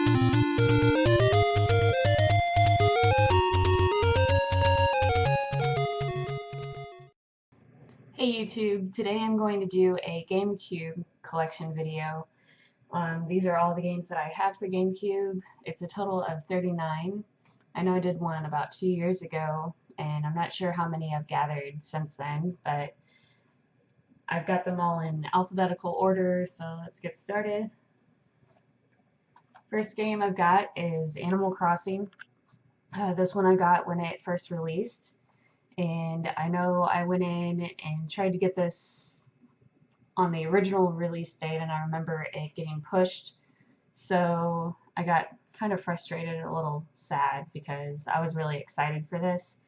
Hey YouTube, today I'm going to do a GameCube collection video. These are all the games that I have for GameCube. It's a total of 39. I know I did one about 2 years ago, and I'm not sure how many I've gathered since then, but I've got them all in alphabetical order, so let's get started. First game I've got is Animal Crossing. This one I got when it first released. And I know I went in and tried to get this on the original release date, and I remember it getting pushed. So I got kind of frustrated and a little sad because I was really excited for this.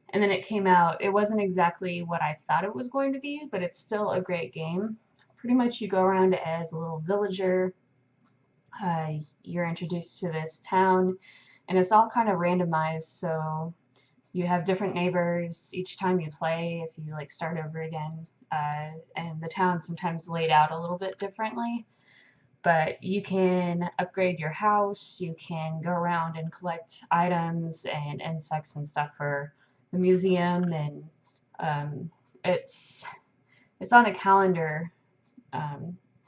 And then it came out. It wasn't exactly what I thought it was going to be, but it's still a great game. Pretty much you go around as a little villager. You're introduced to this town, and it's all kind of randomized, so you have different neighbors each time you play if you like start over again, and the town's sometimes laid out a little bit differently, but you can upgrade your house, you can go around and collect items and insects and stuff for the museum, and it's on a calendar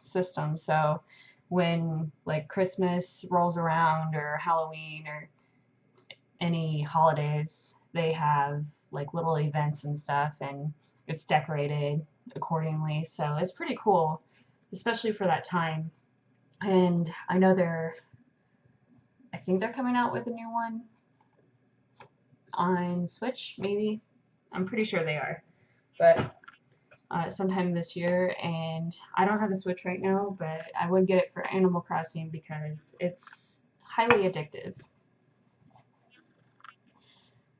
system, so when like Christmas rolls around or Halloween or any holidays, they have like little events and stuff, and it's decorated accordingly, so it's pretty cool, especially for that time. And I know I think they're coming out with a new one on Switch, maybe. I'm pretty sure they are, but sometime this year. And I don't have a Switch right now, but I would get it for Animal Crossing because it's highly addictive.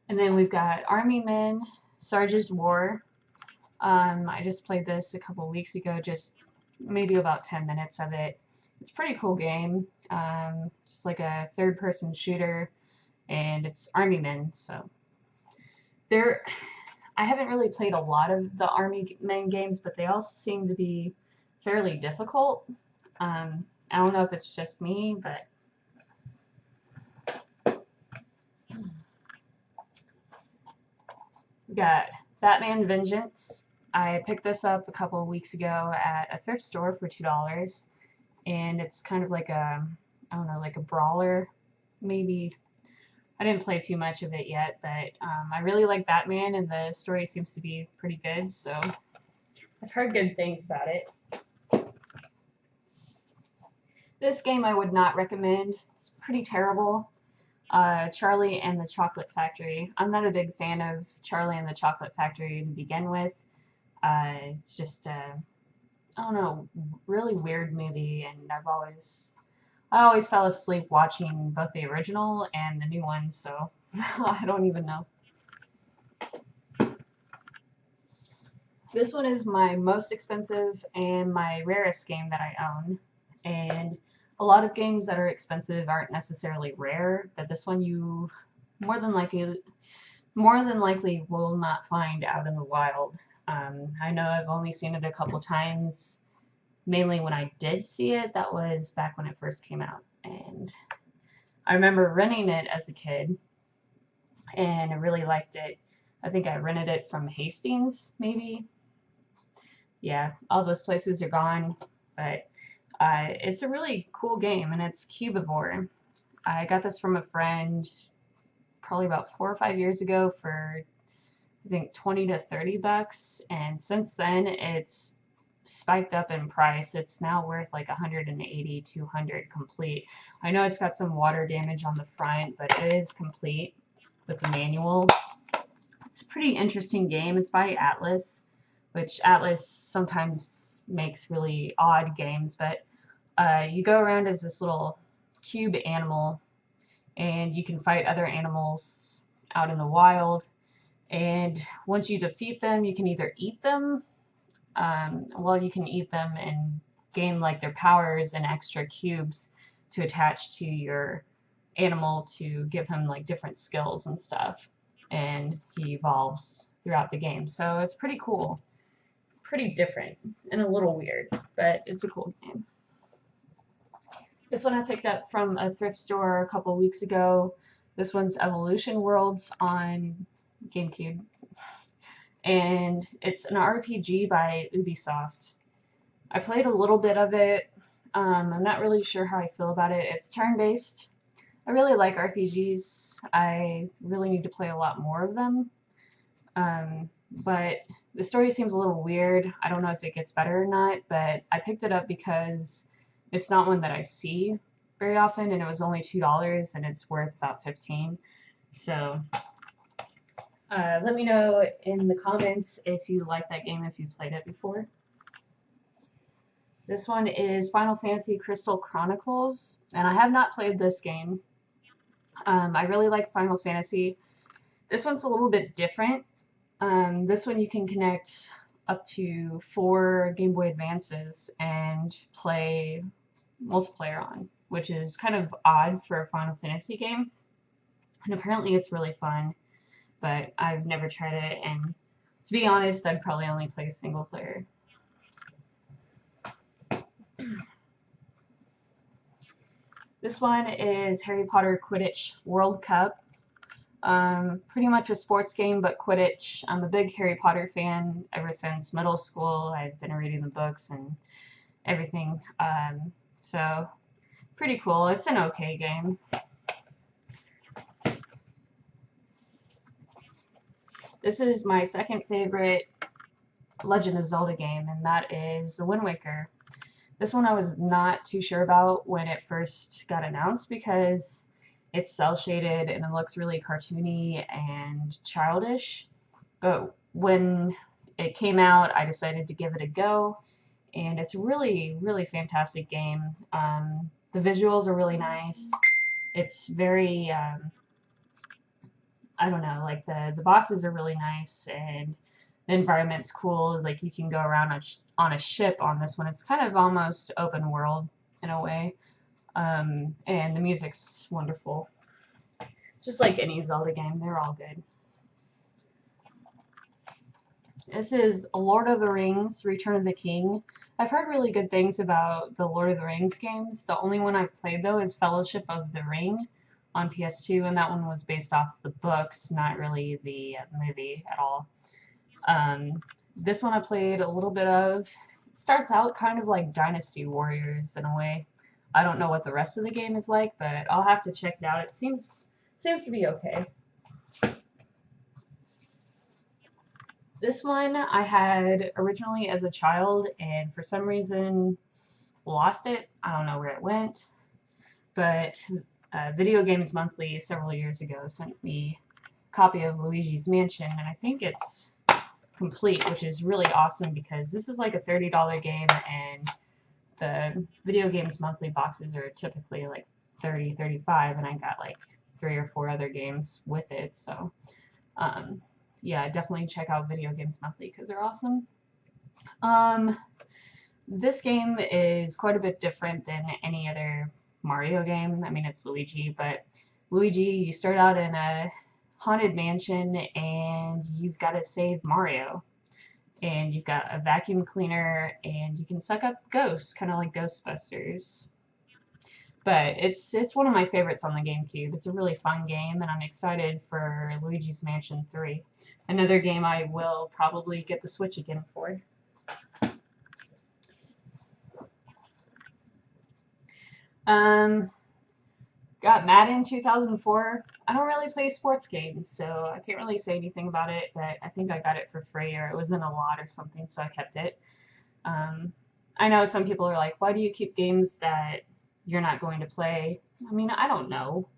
And then we've got Army Men, Sarge's War. I just played this a couple weeks ago, just maybe about 10 minutes of it. It's a pretty cool game, just like a third-person shooter, and it's Army Men, so I haven't really played a lot of the Army Men games, but they all seem to be fairly difficult. I don't know if it's just me, but we got Batman Vengeance. I picked this up a couple of weeks ago at a thrift store for $2, and it's kind of like I don't know, like a brawler, maybe. I didn't play too much of it yet, but I really like Batman, and the story seems to be pretty good, so I've heard good things about it. This game I would not recommend. It's pretty terrible. Charlie and the Chocolate Factory. I'm not a big fan of Charlie and the Chocolate Factory to begin with. It's just I don't know, really weird movie, and I always fell asleep watching both the original and the new one, so I don't even know. This one is my most expensive and my rarest game that I own, and a lot of games that are expensive aren't necessarily rare, but this one you more than likely will not find out in the wild. I know I've only seen it a couple times, mainly when I did see it. That was back when it first came out, and I remember renting it as a kid, and I really liked it. I think I rented it from Hastings, maybe. Yeah, all those places are gone, but it's a really cool game, and it's Cubivore. I got this from a friend probably about 4 or 5 years ago for I think 20 to 30 bucks, and since then it's spiked up in price. It's now worth like 180, 200 complete. I know it's got some water damage on the front, but it is complete with the manual. It's a pretty interesting game. It's by Atlas, which Atlas sometimes makes really odd games, but you go around as this little cube animal, and you can fight other animals out in the wild, and once you defeat them, you can either eat them, you can eat them and gain like their powers and extra cubes to attach to your animal to give him like different skills and stuff, and he evolves throughout the game, so it's pretty cool. Pretty different and a little weird, but it's a cool game. This one I picked up from a thrift store a couple weeks ago. This one's Evolution Worlds on GameCube, and it's an RPG by Ubisoft. I played a little bit of it. I'm not really sure how I feel about it. It's turn-based. I really like RPGs. I really need to play a lot more of them. But the story seems a little weird. I don't know if it gets better or not, but I picked it up because it's not one that I see very often, and it was only $2, and it's worth about 15. So let me know in the comments if you like that game, if you played it before. This one is Final Fantasy Crystal Chronicles, and I have not played this game. I really like Final Fantasy. This one's a little bit different. This one you can connect up to 4 Game Boy Advances and play multiplayer on, which is kind of odd for a Final Fantasy game. And apparently it's really fun, but I've never tried it, and to be honest, I'd probably only play single player. This one is Harry Potter Quidditch World Cup. Pretty much a sports game, but Quidditch. I'm a big Harry Potter fan ever since middle school. I've been reading the books and everything. So pretty cool. It's an okay game. This is my second favorite Legend of Zelda game, and that is The Wind Waker. This one I was not too sure about when it first got announced because it's cel-shaded and it looks really cartoony and childish. But when it came out, I decided to give it a go, and it's really, really fantastic game. The visuals are really nice. It's very, I don't know, like the bosses are really nice, and the environment's cool. Like you can go around on a ship on this one. It's kind of almost open world in a way. And the music's wonderful. Just like any Zelda game, they're all good. This is Lord of the Rings, Return of the King. I've heard really good things about the Lord of the Rings games. The only one I've played, though, is Fellowship of the Ring on PS2, and that one was based off the books, not really the movie at all. This one I played a little bit of. It starts out kind of like Dynasty Warriors in a way. I don't know what the rest of the game is like, but I'll have to check it out. It seems to be okay. This one I had originally as a child, and for some reason lost it. I don't know where it went, but Video Games Monthly several years ago sent me a copy of Luigi's Mansion, and I think it's complete, which is really awesome because this is like a $30 game, and the Video Games Monthly boxes are typically like $30, $35, and I got like 3 or 4 other games with it. So yeah, definitely check out Video Games Monthly because they're awesome. This game is quite a bit different than any other Mario game. I mean, it's Luigi, but Luigi, you start out in a haunted mansion and you've got to save Mario. And you've got a vacuum cleaner and you can suck up ghosts, kind of like Ghostbusters. But it's one of my favorites on the GameCube. It's a really fun game, and I'm excited for Luigi's Mansion 3. Another game I will probably get the Switch again for. Got Madden 2004. I don't really play sports games, so I can't really say anything about it, but I think I got it for free, or it was in a lot or something, so I kept it. I know some people are like, why do you keep games that you're not going to play? I mean, I don't know.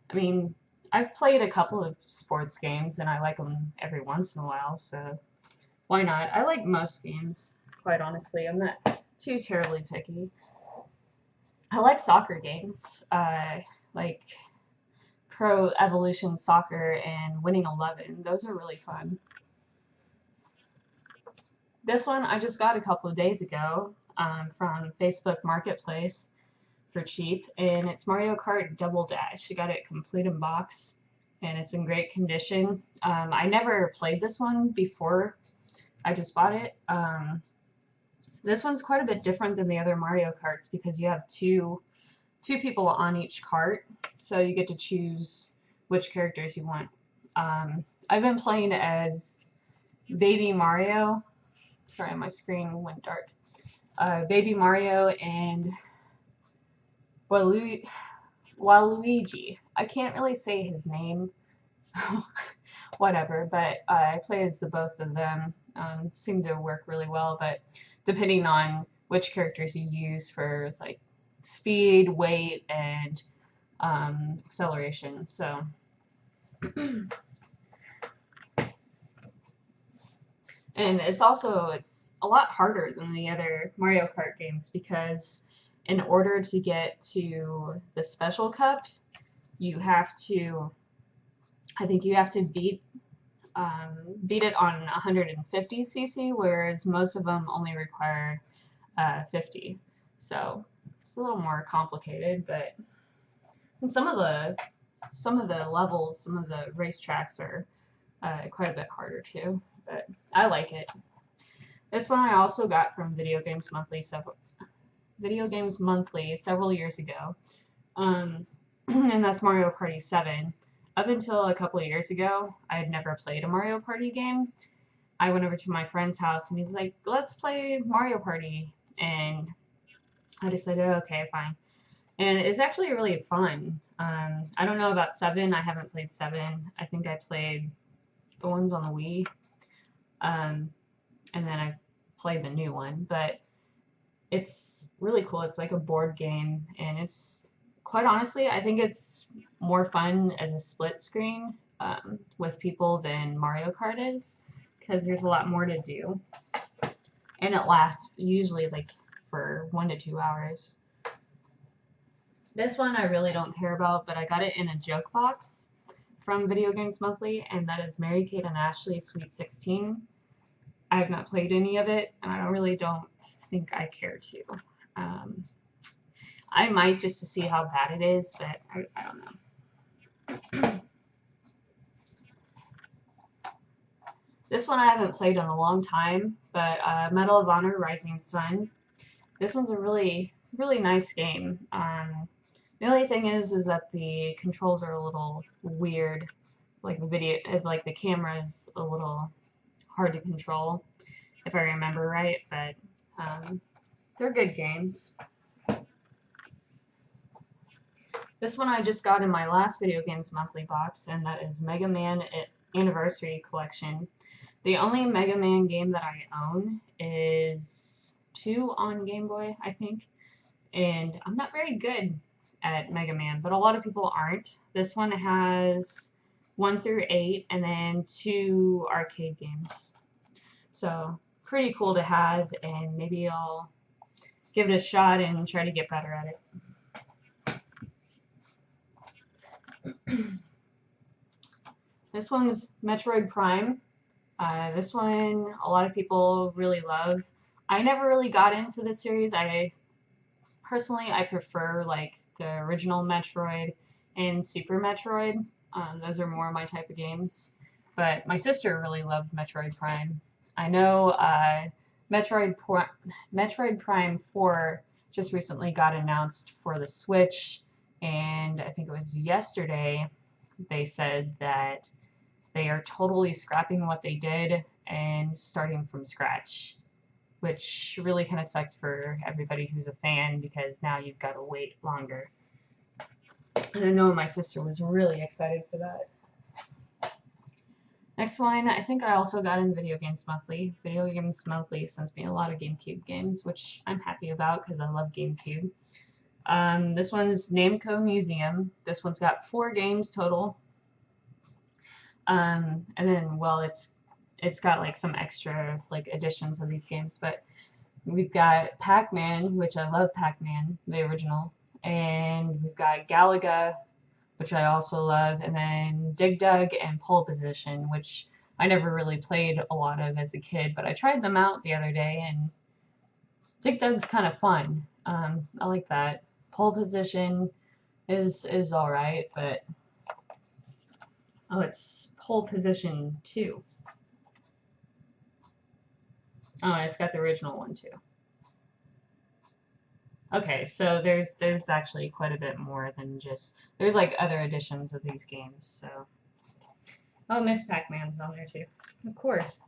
I mean, I've played a couple of sports games, and I like them every once in a while, so why not? I like most games, quite honestly. I'm not too terribly picky. I like soccer games, like Pro Evolution Soccer and Winning 11. Those are really fun. This one I just got a couple of days ago from Facebook Marketplace for cheap, and it's Mario Kart Double Dash. You got it complete in box, and it's in great condition. I never played this one before I just bought it. This one's quite a bit different than the other Mario Karts because you have 2 2 people on each cart, so you get to choose which characters you want. I've been playing as Baby Mario. Sorry, my screen went dark. Baby Mario and Waluigi. I can't really say his name, so whatever, but I play as the both of them. Seem to work really well, but depending on which characters you use for like speed, weight, and acceleration. So and it's a lot harder than the other Mario Kart games because in order to get to the special cup, you have to, I think you have to beat it on 150cc, whereas most of them only require 50. So it's a little more complicated, but some of the levels, some of the racetracks are quite a bit harder too. But I like it. This one I also got from Video Games Monthly several years ago, and that's Mario Party 7. Up until a couple of years ago, I had never played a Mario Party game. I went over to my friend's house and he's like, "Let's play Mario Party," and I decided, okay, fine. And it's actually really fun. I don't know about 7. I haven't played 7. I think I played the ones on the Wii. And then I played the new one, but it's really cool. It's like a board game, and it's quite honestly, I think it's more fun as a split screen with people than Mario Kart is, because there's a lot more to do, and it lasts usually like for 1 to 2 hours. This one I really don't care about, but I got it in a joke box from Video Games Monthly, and that is Mary Kate and Ashley Sweet 16. I have not played any of it, and I don't think I care to. I might just to see how bad it is, but I don't know. This one I haven't played in a long time, but Medal of Honor Rising Sun. This one's a really, really nice game. The only thing is that the controls are a little weird. Like the camera's a little hard to control, if I remember right, but they're good games. This one I just got in my last Video Games Monthly box, and that is Megaman Anniversary Collection. The only Mega Man game that I own is 2 on Game Boy, I think, and I'm not very good at Mega Man, but a lot of people aren't. This one has 1 through 8, and then 2 arcade games. So pretty cool to have, and maybe I'll give it a shot and try to get better at it. This one's Metroid Prime. This one a lot of people really love. I never really got into the series. Personally, I prefer like the original Metroid and Super Metroid. Those are more my type of games. But my sister really loved Metroid Prime. I know Metroid Prime 4 just recently got announced for the Switch, and I think it was yesterday they said that they are totally scrapping what they did and starting from scratch, which really kind of sucks for everybody who's a fan because now you've got to wait longer. And I know my sister was really excited for that. Next one, I think I also got in Video Games Monthly. Video Games Monthly sends me a lot of GameCube games, which I'm happy about because I love GameCube. This one's Namco Museum. This one's got 4 games total. And then, well, it's got like some extra like additions of these games, but we've got Pac-Man, which I love Pac-Man, the original, and we've got Galaga, which I also love, and then Dig Dug and Pole Position, which I never really played a lot of as a kid, but I tried them out the other day, and Dig Dug's kind of fun. I like that. Pole Position is alright, but oh, it's Pole Position 2. Oh, it's got the original one too. Okay, so there's actually quite a bit more than just there's like other editions of these games. So oh, Miss Pac-Man's on there too, of course.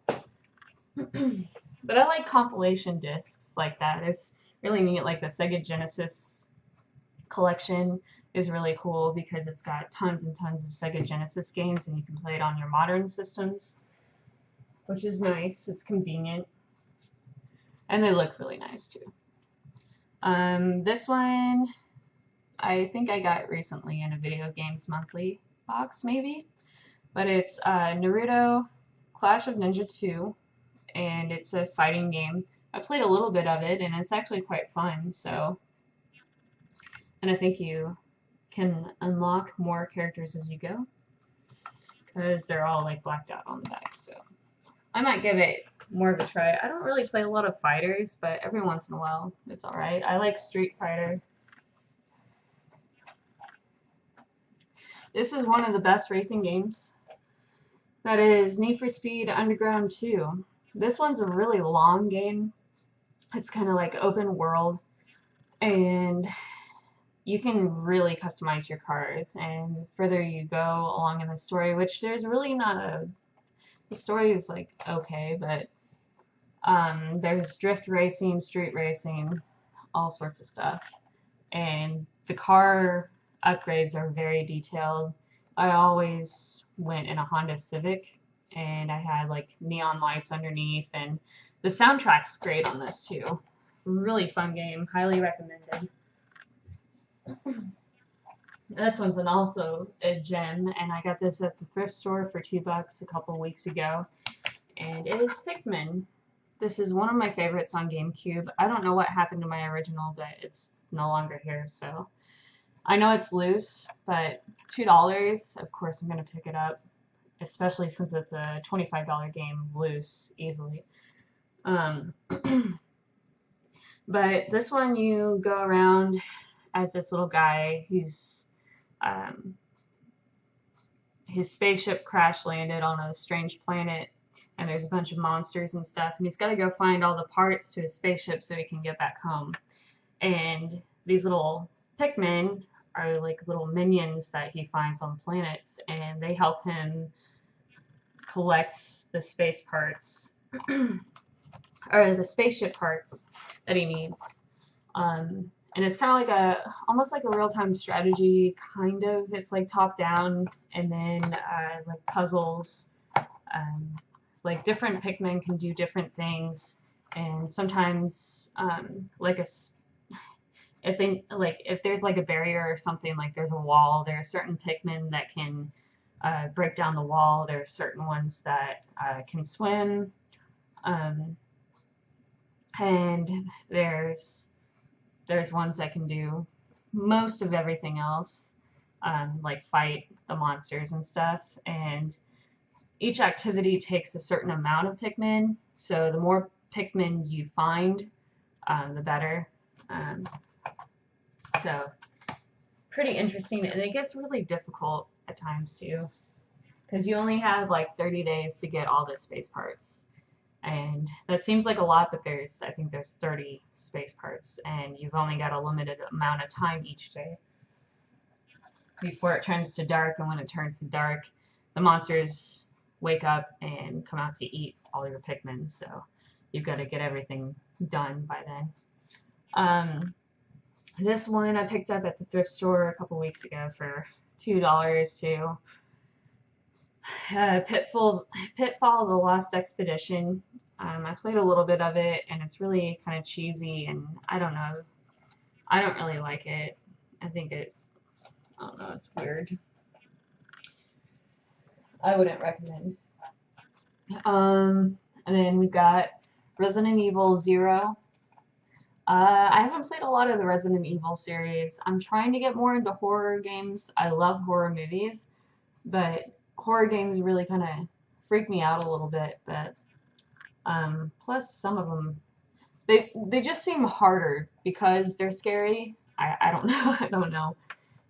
But I like compilation discs like that. It's really neat. Like the Sega Genesis collection is really cool because it's got tons and tons of Sega Genesis games, and you can play it on your modern systems, which is nice. It's convenient, and they look really nice too. This one I think I got recently in a Video Games Monthly box, maybe, but it's Naruto Clash of Ninja 2, and it's a fighting game. I played a little bit of it, and it's actually quite fun. So, and I think you can unlock more characters as you go because they're all like blacked out on the back. So I might give it more of a try. I don't really play a lot of fighters, but every once in a while it's alright. I like Street Fighter. This is one of the best racing games. That is Need for Speed Underground 2. This one's a really long game. It's kind of like open world, and you can really customize your cars. And further you go along in the story, which there's really not a. The story is like okay, but there's drift racing, street racing, all sorts of stuff. And the car upgrades are very detailed. I always went in a Honda Civic, and I had like neon lights underneath, and the soundtrack's great on this too. Really fun game, highly recommended. This one's also a gem, and I got this at the thrift store for $2 a couple weeks ago, and it is Pikmin. This is one of my favorites on GameCube. I don't know what happened to my original, but it's no longer here, so I know it's loose, but $2, of course I'm going to pick it up, especially since it's a $25 game loose, easily. But this one you go around as this little guy who's his spaceship crash landed on a strange planet, and there's a bunch of monsters and stuff, and he's got to go find all the parts to his spaceship so he can get back home. And these little Pikmin are like little minions that he finds on planets, and they help him collect the space parts or the spaceship parts that he needs. And it's kind of like almost like a real-time strategy, kind of. It's like top-down, and then like puzzles. Like different Pikmin can do different things, and sometimes if there's like a barrier or something, like there's a wall, there are certain Pikmin that can break down the wall. There are certain ones that can swim, and there's ones that can do most of everything else, like fight the monsters and stuff. And each activity takes a certain amount of Pikmin, so the more Pikmin you find, the better. So pretty interesting, and it gets really difficult at times too, because you only have like 30 days to get all the space parts. And that seems like a lot, but I think there's 30 space parts, and you've only got a limited amount of time each day before it turns to dark. And when it turns to dark, the monsters wake up and come out to eat all your Pikmin, so you've got to get everything done by then. This one I picked up at the thrift store a couple weeks ago for $2 too. Pitfall: The Lost Expedition. I played a little bit of it, and it's really kind of cheesy, and I don't know. I don't really like it. I don't know, it's weird. I wouldn't recommend. And then we've got Resident Evil 0. I haven't played a lot of the Resident Evil series. I'm trying to get more into horror games. I love horror movies, but horror games really kind of freak me out a little bit. But plus some of them, they just seem harder because they're scary. I don't know. I don't know.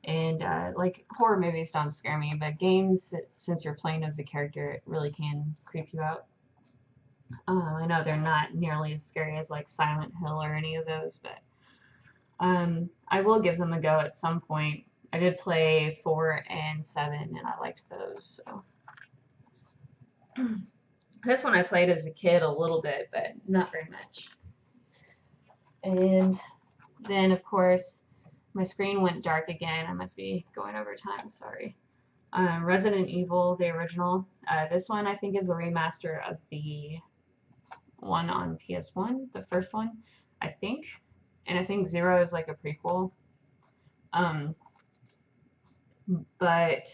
And like horror movies don't scare me, but games, since you're playing as a character, it really can creep you out. I know they're not nearly as scary as like Silent Hill or any of those, but I will give them a go at some point. I did play 4 and 7, and I liked those. So this one I played as a kid a little bit, but not very much. And then, of course, my screen went dark again. I must be going over time, sorry. Resident Evil, the original. This one I think is a remaster of the one on PS1, the first one, I think. And I think Zero is like a prequel. But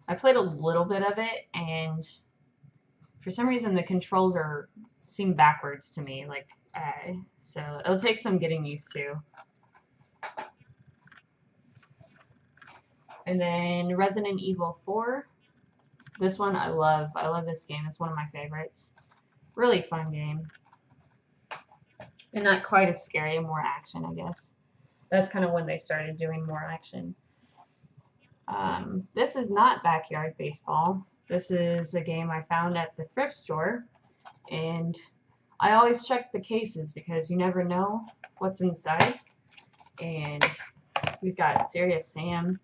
I played a little bit of it, and for some reason the controls seem backwards to me, like so it'll take some getting used to. And then Resident Evil 4. This one I love. I love this game. It's one of my favorites. Really fun game. And not quite as scary, more action, I guess. That's kind of when they started doing more action. This is not Backyard Baseball. This is a game I found at the thrift store, and I always check the cases because you never know what's inside. And we've got Serious Sam,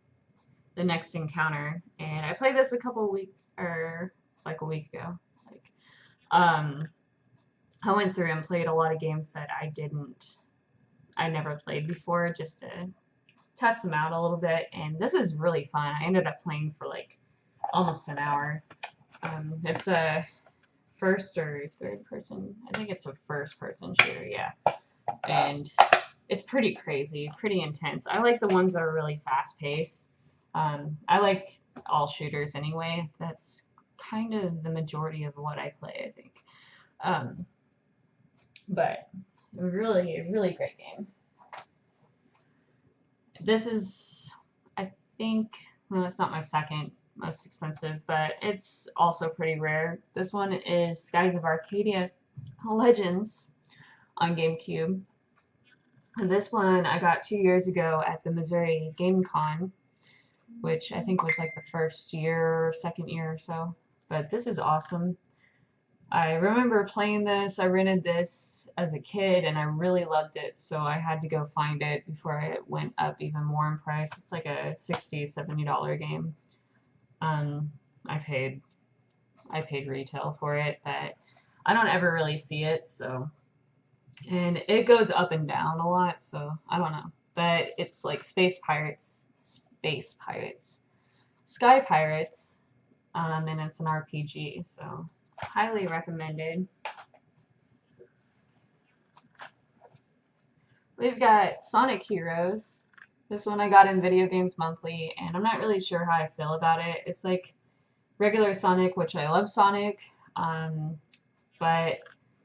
The Next Encounter, and I played this a week ago. I went through and played a lot of games that I never played before, just to test them out a little bit, and this is really fun. I ended up playing for like almost an hour. It's a first or third person. I think it's a first person shooter, yeah. And it's pretty crazy, pretty intense. I like the ones that are really fast paced. I like all shooters anyway. That's kind of the majority of what I play, I think. But really, a really great game. This is, I think, well, it's not my second most expensive, but it's also pretty rare. This one is Skies of Arcadia Legends on GameCube. And this one I got 2 years ago at the Missouri Game Con, which I think was like the first year or second year or so. But this is awesome. I remember playing this. I rented this as a kid and I really loved it, so I had to go find it before it went up even more in price. It's like a $60, $70 game. I paid retail for it, but I don't ever really see it, so, and it goes up and down a lot, so I don't know. But it's like Sky Pirates, and it's an RPG, so highly recommended. We've got Sonic Heroes. This one I got in Video Games Monthly, and I'm not really sure how I feel about it. It's like regular Sonic, which I love Sonic, but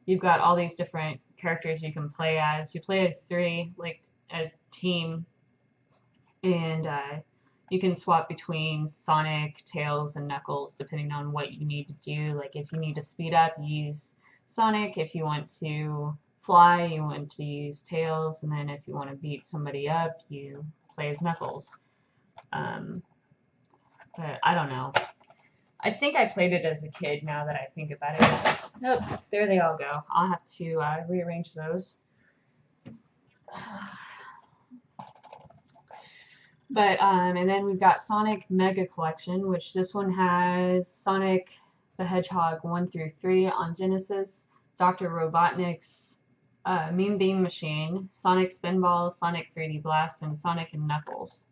you've got all these different characters you can play as. You play as 3, like a team, and you can swap between Sonic, Tails, and Knuckles depending on what you need to do. Like if you need to speed up, you use Sonic. If you want to fly, you want to use Tails. And then if you want to beat somebody up, you play as Knuckles. But I don't know. I think I played it as a kid now that I think about it. Oh, there they all go. I'll have to rearrange those. But, and then we've got Sonic Mega Collection, which this one has Sonic the Hedgehog 1 through 3 on Genesis, Dr. Robotnik's Mean Bean Machine, Sonic Spinball, Sonic 3D Blast, and Sonic and Knuckles.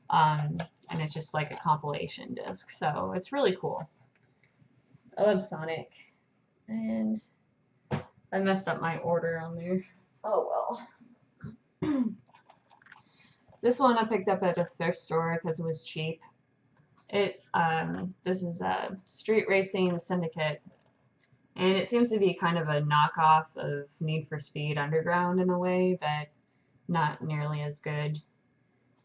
And it's just like a compilation disc, so it's really cool. I love Sonic. And I messed up my order on there. Oh well. This one I picked up at a thrift store because it was cheap. This is a Street Racing Syndicate, and it seems to be kind of a knockoff of Need for Speed Underground in a way, but not nearly as good.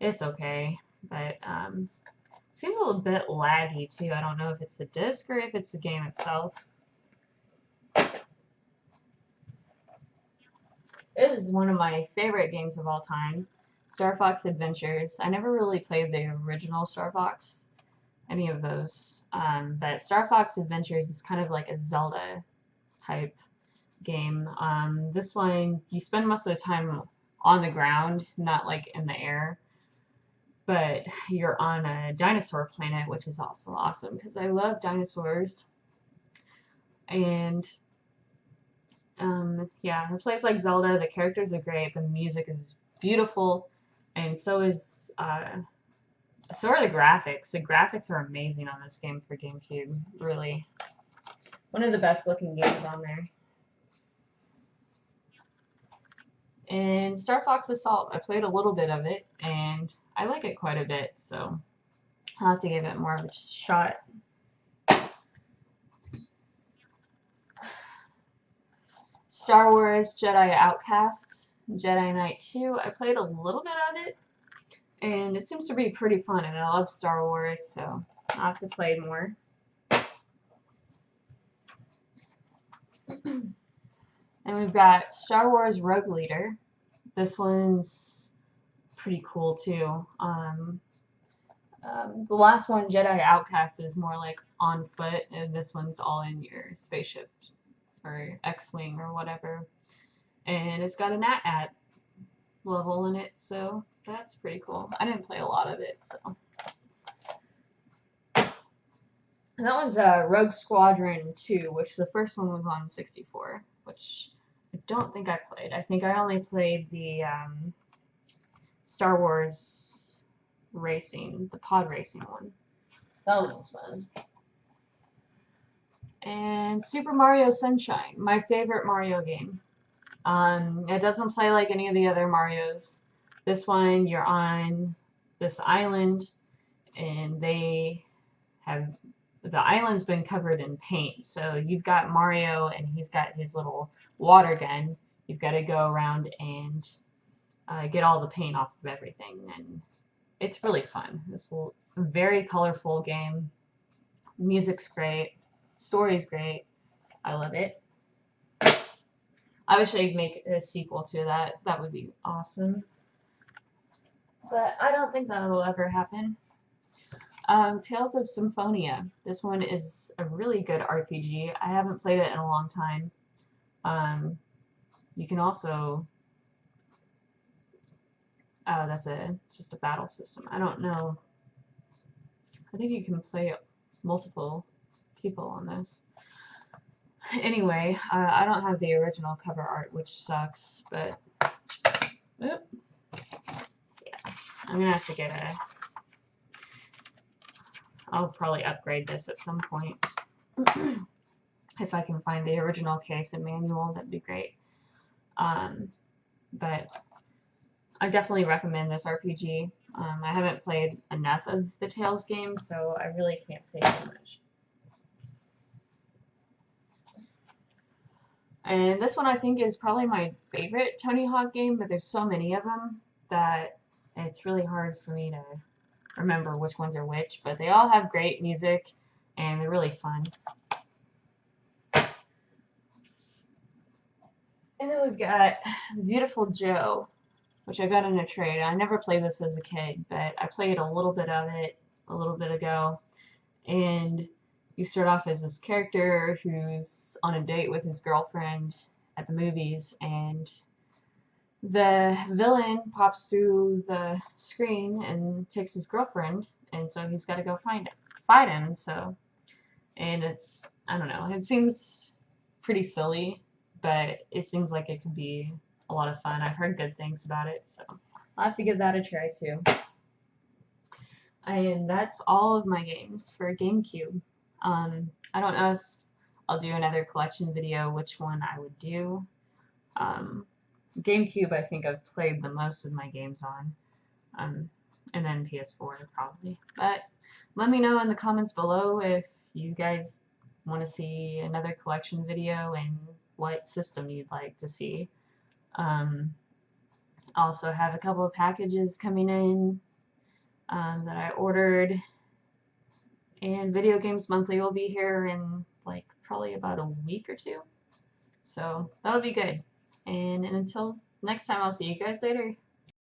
It's okay, but seems a little bit laggy too. I don't know if it's the disc or if it's the game itself. It is one of my favorite games of all time. Star Fox Adventures. I never really played the original Star Fox, any of those, but Star Fox Adventures is kind of like a Zelda type game. This one, you spend most of the time on the ground, not like in the air, but you're on a dinosaur planet, which is also awesome because I love dinosaurs. And yeah, it plays like Zelda. The characters are great. The music is beautiful, and so are the graphics. The graphics are amazing on this game for GameCube. Really, one of the best looking games on there. And Star Fox Assault, I played a little bit of it, and I like it quite a bit, so I'll have to give it more of a shot. Star Wars Jedi Outcast, Jedi Knight 2, I played a little bit of it, and it seems to be pretty fun, and I love Star Wars, so I'll have to play more. And we've got Star Wars Rogue Leader. This one's pretty cool too. The last one, Jedi Outcast, is more like on foot, and this one's all in your spaceship or X-Wing or whatever. And it's got an AT-AT level in it, so that's pretty cool. I didn't play a lot of it, so. And that one's Rogue Squadron 2, which the first one was on 64, which I don't think I played. I think I only played the Star Wars racing, the pod racing one. That one was fun. And Super Mario Sunshine, my favorite Mario game. It doesn't play like any of the other Marios. This one, you're on this island, and the island's been covered in paint. So you've got Mario, and he's got his little water gun. You've got to go around and get all the paint off of everything, and it's really fun. It's a very colorful game. Music's great. Story's great. I love it. I wish they'd make a sequel to that. That would be awesome. But I don't think that will ever happen. Tales of Symphonia. This one is a really good RPG. I haven't played it in a long time. You can also... Oh, that's just a battle system. I don't know. I think you can play multiple people on this. Anyway, I don't have the original cover art, which sucks, but yeah, I'm gonna have to get I'll probably upgrade this at some point. If I can find the original case and manual, that'd be great. But I definitely recommend this RPG. I haven't played enough of the Tales games, so I really can't say too much. And this one I think is probably my favorite Tony Hawk game, but there's so many of them that it's really hard for me to remember which ones are which, but they all have great music and they're really fun. And then we've got Beautiful Joe, which I got in a trade. I never played this as a kid, but I played a little bit of it a little bit ago. And you start off as this character who's on a date with his girlfriend at the movies, and the villain pops through the screen and takes his girlfriend, and so he's got to go fight him. So, and it's, I don't know, it seems pretty silly, but it seems like it could be a lot of fun. I've heard good things about it, so I'll have to give that a try too. And that's all of my games for GameCube. I don't know if I'll do another collection video, which one I would do. GameCube, I think I've played the most of my games on. And then PS4 probably. But let me know in the comments below if you guys want to see another collection video and what system you'd like to see. Also have a couple of packages coming in that I ordered. And Video Games Monthly will be here in like probably about a week or two. So that'll be good. And until next time, I'll see you guys later.